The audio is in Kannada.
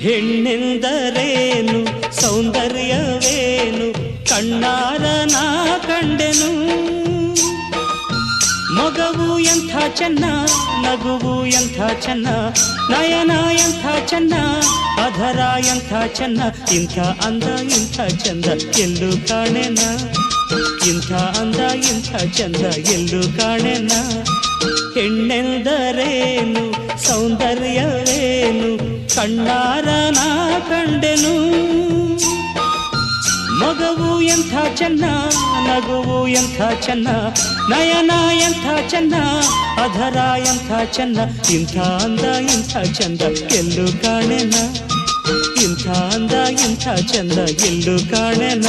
ಹೆಣ್ಣೆಂದರೇನು ಸೌಂದರ್ಯವೇನು ಕಣ್ಣಾರ ನಾ ಕಂಡೆನು. ಮಗವು ಎಂಥ ಚೆನ್ನ ನಗುವು ಎಂಥ ಚೆನ್ನ ನಯನ ಎಂಥ ಚೆನ್ನ ಅಧರ ಎಂಥ ಚೆನ್ನ ಇಂಥ ಅಂದ ಇಂಥ ಚಂದ ಎಲ್ಲೂ ಕಾಣೆನ. ಇಂಥ ಅಂದ ಇಂಥ ಚಂದ ಎಲ್ಲೂ ಕಾಣೆನ. ಹೆಣ್ಣೆಂದರೇನು ಸೌಂದರ್ಯವೇನು ಕಣ್ಣಾರ ನಾ ಕಂಡೆನು. ಮಗವು ಎಂಥ ಚೆನ್ನ ನಗುವು ಎಂಥ ಚೆನ್ನ ನಯನ ಎಂಥ ಚೆನ್ನ ಅಧರ ಎಂಥ ಚೆನ್ನ ಇಂಥ ಅಂದ ಇಂಥ ಚಂದ ಎಲ್ಲೂ ಕಾಣೆನ. ಇಂಥ ಅಂದ ಇಂಥ ಚಂದ ಎಲ್ಲೂ ಕಾಣೆನ.